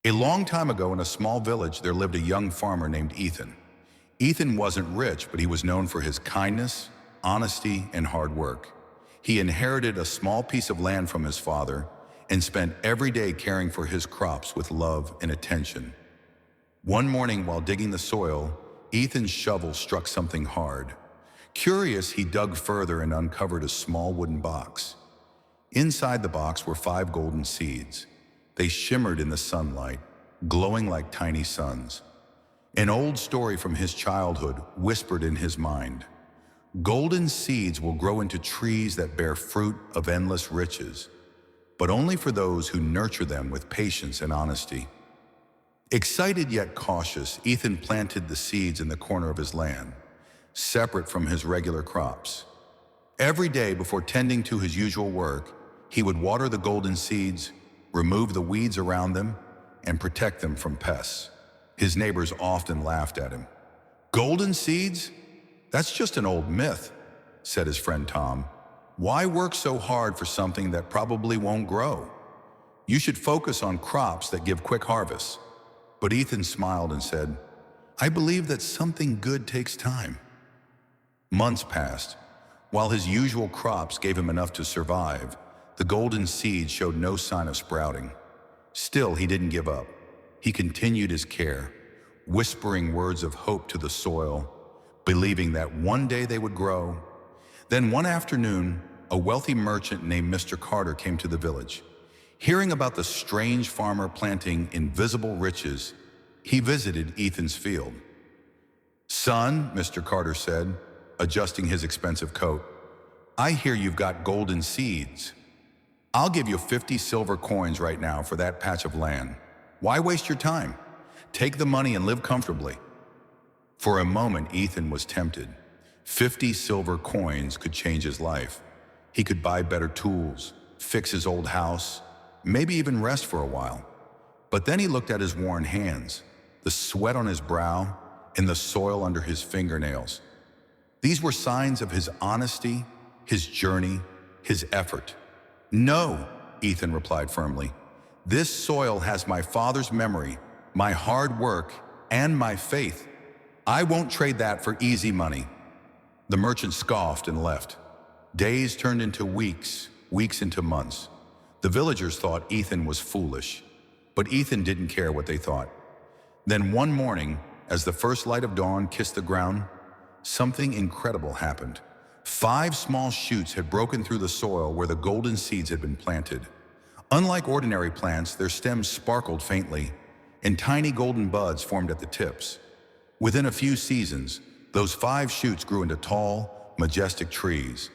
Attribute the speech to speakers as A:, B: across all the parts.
A: A long time ago in a small village, there lived a young farmer named Ethan. Ethan wasn't rich, but he was known for his kindness, honesty, and hard work. He inherited a small piece of land from his father and spent every day caring for his crops with love and attention. One morning while digging the soil, Ethan's shovel struck something hard. Curious, he dug further and uncovered a small wooden box. Inside the box were 5 golden seeds. They shimmered in the sunlight, glowing like tiny suns. An old story from his childhood whispered in his mind. Golden seeds will grow into trees that bear fruit of endless riches, but only for those who nurture them with patience and honesty. Excited yet cautious, Ethan planted the seeds in the corner of his land, separate from his regular crops. Every day before tending to his usual work, he would water the golden seeds, remove the weeds around them, and protect them from pests. His neighbors often laughed at him. "Golden seeds? That's just an old myth," said his friend Tom. "Why work so hard for something that probably won't grow? You should focus on crops that give quick harvests." But Ethan smiled and said, "I believe that something good takes time." Months passed. While his usual crops gave him enough to survive, the golden seeds showed no sign of sprouting. Still, he didn't give up. He continued his care, whispering words of hope to the soil, believing that one day they would grow. Then one afternoon, a wealthy merchant named Mr. Carter came to the village. Hearing about the strange farmer planting invisible riches, he visited Ethan's field. "Son," Mr. Carter said, adjusting his expensive coat, "I hear you've got golden seeds. I'll give you 50 silver coins right now for that patch of land. Why waste your time? Take the money and live comfortably." For a moment, Ethan was tempted. 50 silver coins could change his life. He could buy better tools, fix his old house, maybe even rest for a while. But then he looked at his worn hands, the sweat on his brow, and the soil under his fingernails. These were signs of his honesty, his journey, his effort. "No," Ethan replied firmly. "This soil has my father's memory, my hard work, and my faith. I won't trade that for easy money." The merchant scoffed and left. Days turned into weeks, weeks into months. The villagers thought Ethan was foolish, but Ethan didn't care what they thought. Then one morning, as the first light of dawn kissed the ground, something incredible happened. 5 small shoots had broken through the soil where the golden seeds had been planted. Unlike ordinary plants, their stems sparkled faintly, and tiny golden buds formed at the tips. Within a few seasons, those 5 shoots grew into tall, majestic trees.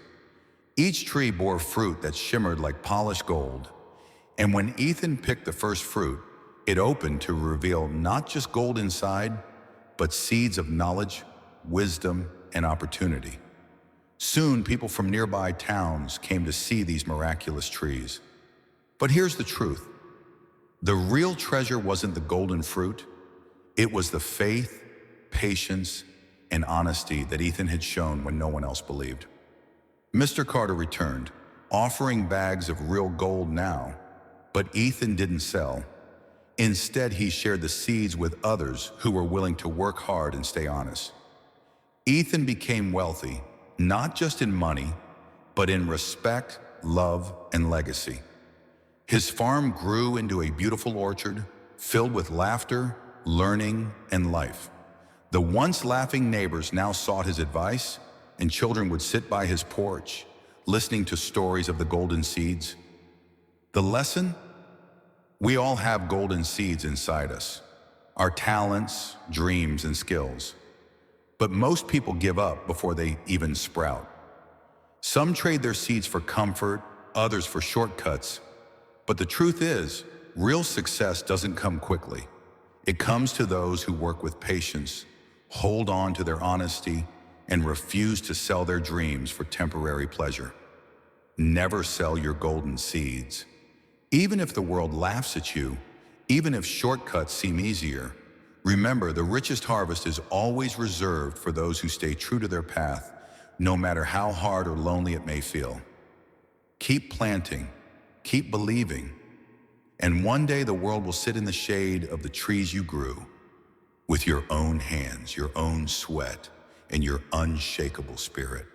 A: Each tree bore fruit that shimmered like polished gold. And when Ethan picked the first fruit, it opened to reveal not just gold inside, but seeds of knowledge, wisdom, and opportunity. Soon, people from nearby towns came to see these miraculous trees. But here's the truth. The real treasure wasn't the golden fruit. It was the faith, patience, and honesty that Ethan had shown when no one else believed. Mr. Carter returned, offering bags of real gold now, but Ethan didn't sell. Instead, he shared the seeds with others who were willing to work hard and stay honest. Ethan became wealthy, not just in money, but in respect, love, and legacy. His farm grew into a beautiful orchard filled with laughter, learning, and life. The once laughing neighbors now sought his advice, and children would sit by his porch, listening to stories of the golden seeds. The lesson? We all have golden seeds inside us, our talents, dreams, and skills. But most people give up before they even sprout. Some trade their seeds for comfort, others for shortcuts. But the truth is, real success doesn't come quickly. It comes to those who work with patience, hold on to their honesty, and refuse to sell their dreams for temporary pleasure. Never sell your golden seeds. Even if the world laughs at you, even if shortcuts seem easier, remember the richest harvest is always reserved for those who stay true to their path, no matter how hard or lonely it may feel. Keep planting, keep believing, And one day the world will sit in the shade of the trees you grew, with your own hands, your own sweat, and your unshakable spirit.